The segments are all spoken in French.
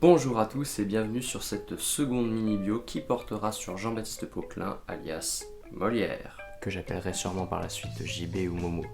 Bonjour à tous et bienvenue sur cette seconde mini-bio qui portera sur Jean-Baptiste Poquelin, alias Molière, que j'appellerai sûrement par la suite JB ou Momo,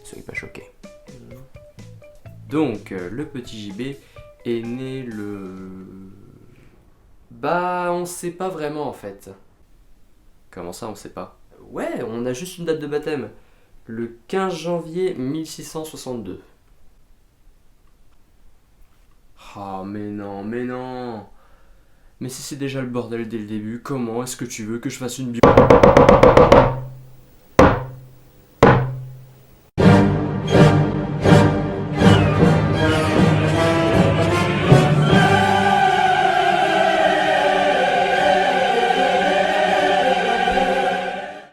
soyez pas choqués. Donc, le petit JB est né on sait pas vraiment en fait. Comment ça on sait pas? Ouais, on a juste une date de baptême. Le 15 janvier 1662. Ah mais non. Mais si c'est déjà le bordel dès le début, comment est-ce que tu veux que je fasse une bio?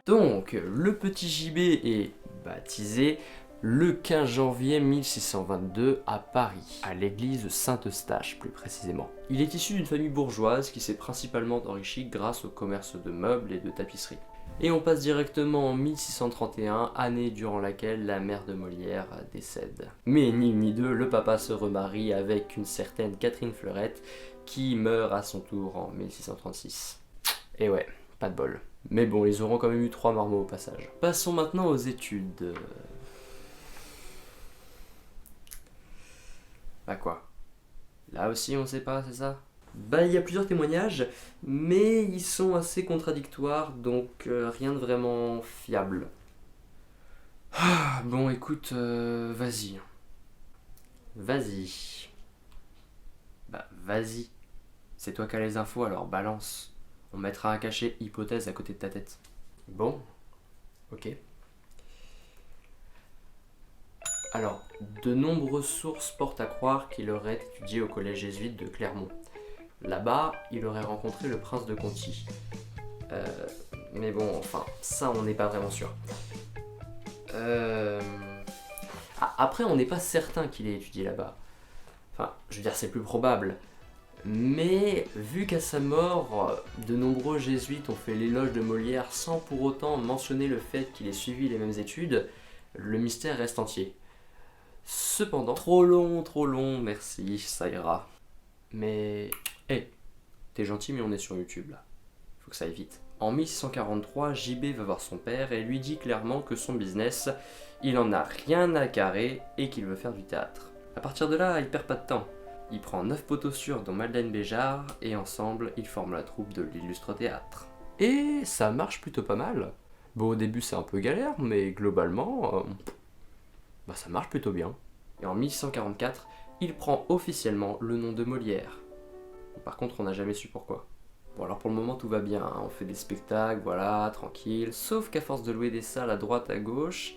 Donc, le petit JB est baptisé le 15 janvier 1622 à Paris, à l'église Saint-Eustache plus précisément. Il est issu d'une famille bourgeoise qui s'est principalement enrichie grâce au commerce de meubles et de tapisseries. Et on passe directement en 1631, année durant laquelle la mère de Molière décède. Mais ni une ni deux, le papa se remarie avec une certaine Catherine Fleurette qui meurt à son tour en 1636. Et ouais, pas de bol. Mais bon, ils auront quand même eu 3 marmots au passage. Passons maintenant aux études. Bah quoi? Là aussi on sait pas, c'est ça? Bah il y a plusieurs témoignages, mais ils sont assez contradictoires, donc rien de vraiment fiable. Ah, bon écoute, vas-y. Vas-y. Bah vas-y. C'est toi qui as les infos, alors balance. On mettra un cachet hypothèse à côté de ta tête. Bon, ok. Alors, de nombreuses sources portent à croire qu'il aurait étudié au collège jésuite de Clermont. Là-bas, il aurait rencontré le prince de Conti. Mais bon, enfin, ça on n'est pas vraiment sûr. Après, on n'est pas certain qu'il ait étudié là-bas. Enfin, je veux dire, c'est plus probable. Mais vu qu'à sa mort, de nombreux jésuites ont fait l'éloge de Molière sans pour autant mentionner le fait qu'il ait suivi les mêmes études, le mystère reste entier. Cependant, trop long, merci, ça ira. Mais, t'es gentil mais on est sur YouTube là, faut que ça aille vite. En 1643, JB va voir son père et lui dit clairement que son business, il en a rien à carrer et qu'il veut faire du théâtre. À partir de là, il perd pas de temps. Il prend 9 poteaux sûrs dont Madeleine Béjart et ensemble, ils forment la troupe de l'Illustre Théâtre. Et ça marche plutôt pas mal. Bon, au début c'est un peu galère, mais globalement, ça marche plutôt bien. Et en 1644, il prend officiellement le nom de Molière. Par contre, on n'a jamais su pourquoi. Bon, alors pour le moment, tout va bien, hein. On fait des spectacles, voilà, tranquille. Sauf qu'à force de louer des salles à droite, à gauche,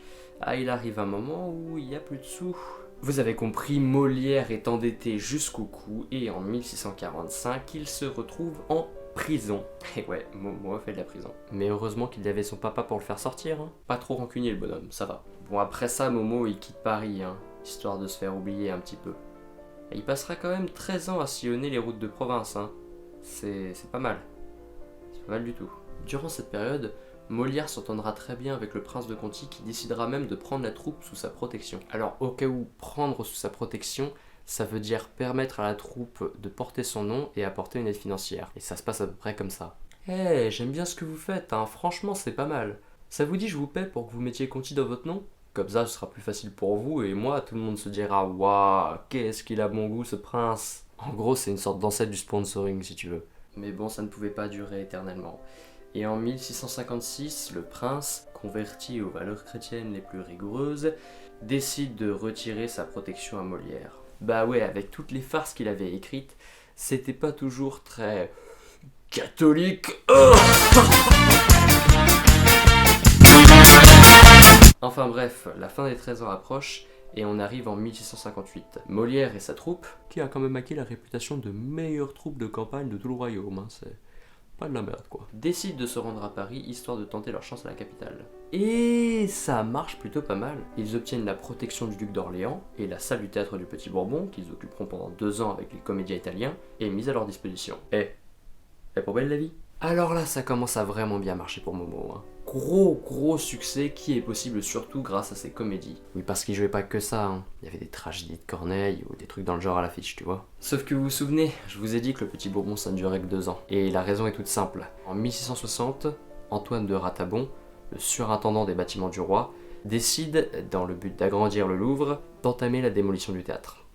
il arrive un moment où il n'y a plus de sous. Vous avez compris, Molière est endetté jusqu'au cou et en 1645, il se retrouve en prison. Et ouais, Momo fait de la prison. Mais heureusement qu'il avait son papa pour le faire sortir, hein. Pas trop rancunier le bonhomme, ça va. Bon, après ça, Momo il quitte Paris, hein, histoire de se faire oublier un petit peu. Et il passera quand même 13 ans à sillonner les routes de province, hein. C'est pas mal. C'est pas mal du tout. Durant cette période, Molière s'entendra très bien avec le prince de Conti qui décidera même de prendre la troupe sous sa protection. Alors au cas où prendre sous sa protection, ça veut dire permettre à la troupe de porter son nom et apporter une aide financière. Et ça se passe à peu près comme ça. J'aime bien ce que vous faites, hein. Franchement c'est pas mal. Ça vous dit je vous paie pour que vous mettiez Conti dans votre nom? Comme ça ce sera plus facile pour vous et moi tout le monde se dira waouh, qu'est-ce qu'il a bon goût ce prince. En gros c'est une sorte d'ancêtre du sponsoring si tu veux. Mais bon ça ne pouvait pas durer éternellement. Et en 1656, le prince, converti aux valeurs chrétiennes les plus rigoureuses, décide de retirer sa protection à Molière. Bah ouais, avec toutes les farces qu'il avait écrites, c'était pas toujours très catholique. Enfin bref, la fin des 13 ans approche et on arrive en 1658. Molière et sa troupe, qui a quand même acquis la réputation de meilleure troupe de campagne de tout le royaume, hein, c'est pas de la merde quoi, décident de se rendre à Paris histoire de tenter leur chance à la capitale. Et ça marche plutôt pas mal. Ils obtiennent la protection du duc d'Orléans et la salle du théâtre du Petit Bourbon, qu'ils occuperont pendant 2 ans avec les comédiens italiens, est mise à leur disposition. Pour belle la vie. Alors là, ça commence à vraiment bien marcher pour Momo, hein. gros succès qui est possible surtout grâce à ses comédies. Oui, parce qu'il jouait pas que ça, hein. Il y avait des tragédies de Corneille ou des trucs dans le genre à l'affiche, tu vois. Sauf que vous vous souvenez, je vous ai dit que le Petit Bourbon ça ne durait que 2 ans. Et la raison est toute simple. En 1660, Antoine de Ratabon, le surintendant des bâtiments du roi, décide, dans le but d'agrandir le Louvre, d'entamer la démolition du théâtre.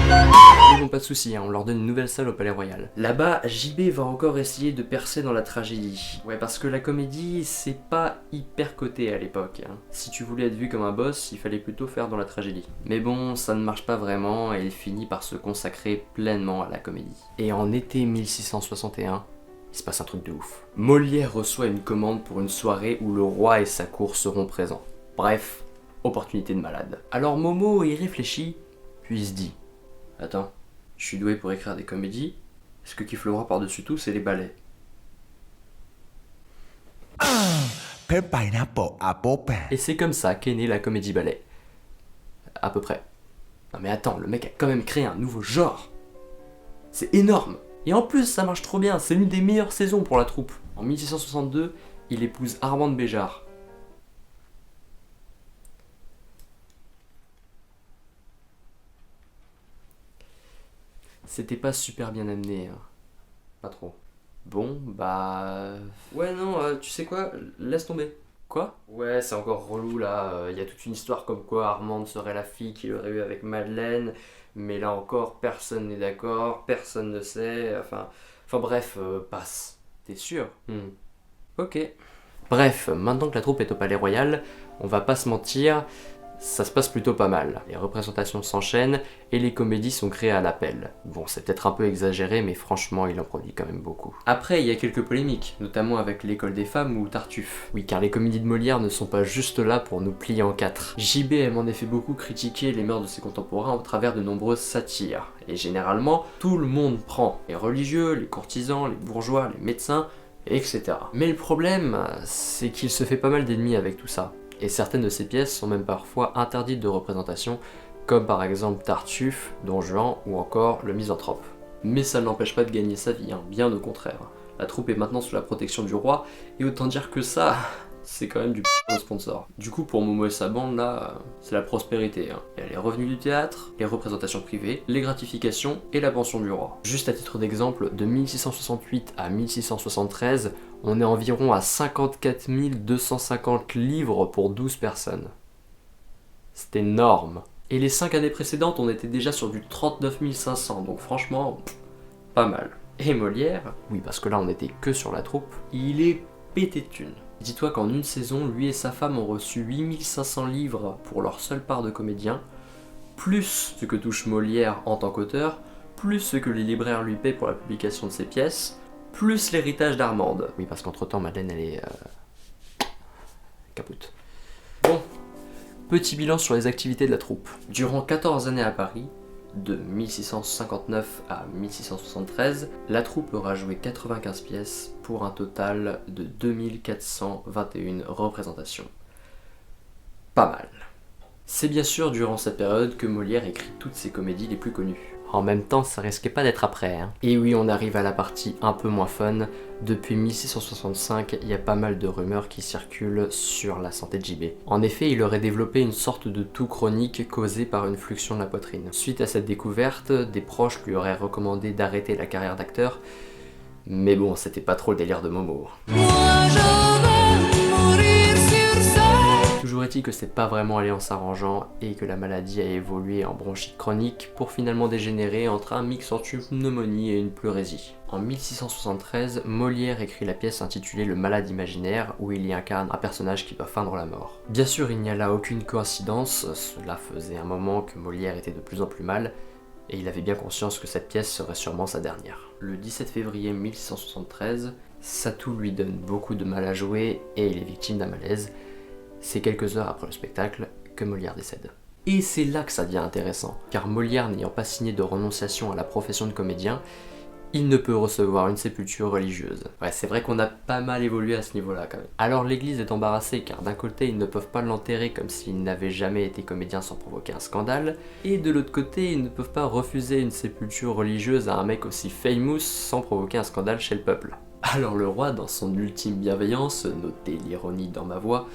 Mais bon, pas de soucis, hein, on leur donne une nouvelle salle au Palais Royal. Là-bas, JB va encore essayer de percer dans la tragédie. Ouais, parce que la comédie, c'est pas hyper coté à l'époque. Hein. Si tu voulais être vu comme un boss, il fallait plutôt faire dans la tragédie. Mais bon, ça ne marche pas vraiment et il finit par se consacrer pleinement à la comédie. Et en été 1661, il se passe un truc de ouf. Molière reçoit une commande pour une soirée où le roi et sa cour seront présents. Bref, opportunité de malade. Alors Momo y réfléchit, puis il se dit « Attends, je suis doué pour écrire des comédies, ce que kiffe le roi par-dessus tout, c'est les ballets. » Et c'est comme ça qu'est née la comédie ballet. À peu près. Non mais attends, le mec a quand même créé un nouveau genre. C'est énorme. Et en plus, ça marche trop bien, c'est l'une des meilleures saisons pour la troupe. En 1662, il épouse Armande Béjart. C'était pas super bien amené, hein. Pas trop. Bon, bah... Ouais, non, tu sais quoi, laisse tomber. Quoi? Ouais, c'est encore relou là, y a toute une histoire comme quoi Armande serait la fille qu'il aurait eu avec Madeleine, mais là encore, personne n'est d'accord, personne ne sait, enfin bref, passe. T'es sûr? Ok. Bref, maintenant que la troupe est au Palais Royal, on va pas se mentir, ça se passe plutôt pas mal. Les représentations s'enchaînent et les comédies sont créées à l'appel. Bon, c'est peut-être un peu exagéré, mais franchement, il en produit quand même beaucoup. Après, il y a quelques polémiques, notamment avec l'École des femmes ou Tartuffe. Oui, car les comédies de Molière ne sont pas juste là pour nous plier en quatre. JB aime en effet beaucoup critiquer les mœurs de ses contemporains au travers de nombreuses satires. Et généralement, tout le monde prend. Les religieux, les courtisans, les bourgeois, les médecins, etc. Mais le problème, c'est qu'il se fait pas mal d'ennemis avec tout ça. Et certaines de ces pièces sont même parfois interdites de représentation, comme par exemple Tartuffe, Don Juan ou encore Le Misanthrope. Mais ça ne l'empêche pas de gagner sa vie, hein, bien au contraire. La troupe est maintenant sous la protection du roi, et autant dire que ça, c'est quand même du sponsor. Du coup, pour Momo et sa bande, là, c'est la prospérité. Hein. Il y a les revenus du théâtre, les représentations privées, les gratifications et la pension du roi. Juste à titre d'exemple, de 1668 à 1673, on est environ à 54 250 livres pour 12 personnes. C'est énorme. Et les 5 années précédentes, on était déjà sur du 39 500, donc franchement, pas mal. Et Molière, oui parce que là on était que sur la troupe, il est pété de thunes. Dis-toi qu'en une saison, lui et sa femme ont reçu 8500 livres pour leur seule part de comédien, plus ce que touche Molière en tant qu'auteur, plus ce que les libraires lui paient pour la publication de ses pièces, plus l'héritage d'Armande. Oui, parce qu'entre temps, Madeleine, elle est... capote. Bon, petit bilan sur les activités de la troupe. Durant 14 années à Paris, de 1659 à 1673, la troupe aura joué 95 pièces pour un total de 2421 représentations. Pas mal. C'est bien sûr durant cette période que Molière écrit toutes ses comédies les plus connues. En même temps, ça risquait pas d'être après, hein. Et oui, on arrive à la partie un peu moins fun. Depuis 1665, il y a pas mal de rumeurs qui circulent sur la santé de JB. En effet, il aurait développé une sorte de toux chronique causé par une fluxion de la poitrine. Suite à cette découverte, des proches lui auraient recommandé d'arrêter la carrière d'acteur. Mais bon, c'était pas trop le délire de Momo. Toujours est-il que c'est pas vraiment allé en s'arrangeant et que la maladie a évolué en bronchite chronique pour finalement dégénérer entre un mix entre une pneumonie et une pleurésie. En 1673, Molière écrit la pièce intitulée Le Malade imaginaire où il y incarne un personnage qui doit feindre la mort. Bien sûr, il n'y a là aucune coïncidence, cela faisait un moment que Molière était de plus en plus mal et il avait bien conscience que cette pièce serait sûrement sa dernière. Le 17 février 1673, sa toux lui donne beaucoup de mal à jouer et il est victime d'un malaise. C'est quelques heures après le spectacle que Molière décède. Et c'est là que ça devient intéressant, car Molière n'ayant pas signé de renonciation à la profession de comédien, il ne peut recevoir une sépulture religieuse. Ouais, c'est vrai qu'on a pas mal évolué à ce niveau-là quand même. Alors l'église est embarrassée car d'un côté ils ne peuvent pas l'enterrer comme s'il n'avait jamais été comédien sans provoquer un scandale, et de l'autre côté ils ne peuvent pas refuser une sépulture religieuse à un mec aussi famous sans provoquer un scandale chez le peuple. Alors le roi, dans son ultime bienveillance, notez l'ironie dans ma voix,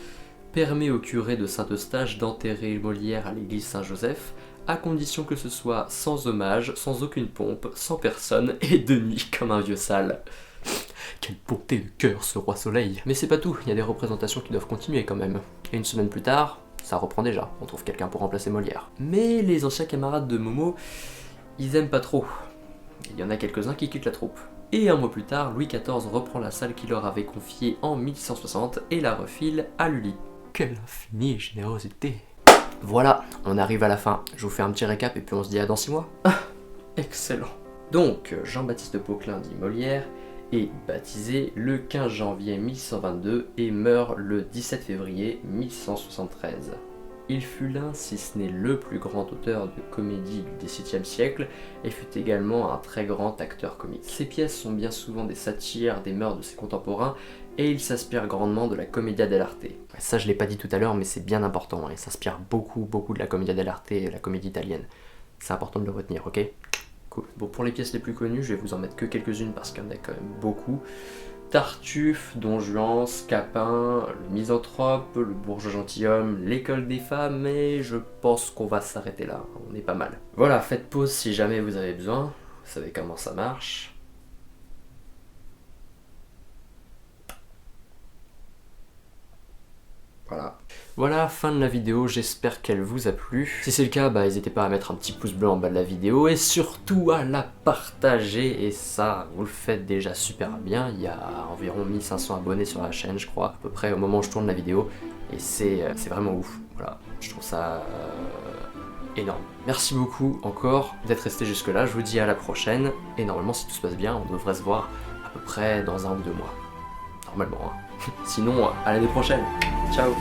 permet au curé de Saint-Eustache d'enterrer Molière à l'église Saint-Joseph, à condition que ce soit sans hommage, sans aucune pompe, sans personne, et de nuit comme un vieux sale. Quelle bonté de cœur ce roi soleil. Mais c'est pas tout, il y a des représentations qui doivent continuer quand même. Et une semaine plus tard, ça reprend déjà, on trouve quelqu'un pour remplacer Molière. Mais les anciens camarades de Momo, ils aiment pas trop. Il y en a quelques-uns qui quittent la troupe. Et un mois plus tard, Louis XIV reprend la salle qu'il leur avait confiée en 1660 et la refile à Lully. Quelle infinie générosité! Voilà, on arrive à la fin. Je vous fais un petit récap et puis on se dit à dans 6 mois. Excellent. Donc, Jean-Baptiste Poquelin dit Molière est baptisé le 15 janvier 1122 et meurt le 17 février 1173. Il fut l'un, si ce n'est le plus grand auteur de comédie du XVIIe siècle, et fut également un très grand acteur comique. Ses pièces sont bien souvent des satires des mœurs de ses contemporains, et il s'inspire grandement de la commedia dell'arte. Ça je l'ai pas dit tout à l'heure, mais c'est bien important, hein. Il s'inspire beaucoup de la commedia dell'arte et la comédie italienne. C'est important de le retenir, ok? Cool. Bon, pour les pièces les plus connues, je vais vous en mettre que quelques-unes parce qu'il y en a quand même beaucoup. Tartuffe, Don Juan, Scapin, le Misanthrope, le Bourgeois Gentilhomme, l'École des femmes, et je pense qu'on va s'arrêter là, on est pas mal. Voilà, faites pause si jamais vous avez besoin, vous savez comment ça marche. Voilà, fin de la vidéo, j'espère qu'elle vous a plu. Si c'est le cas, n'hésitez pas à mettre un petit pouce bleu en bas de la vidéo et surtout à la partager, et ça, vous le faites déjà super bien. Il y a environ 1500 abonnés sur la chaîne, je crois, à peu près au moment où je tourne la vidéo, et c'est vraiment ouf. Voilà, je trouve ça énorme. Merci beaucoup encore d'être resté jusque là, je vous dis à la prochaine, et normalement si tout se passe bien, on devrait se voir à peu près dans 1 ou 2 mois. Normalement, hein. Sinon, à l'année prochaine. Ciao.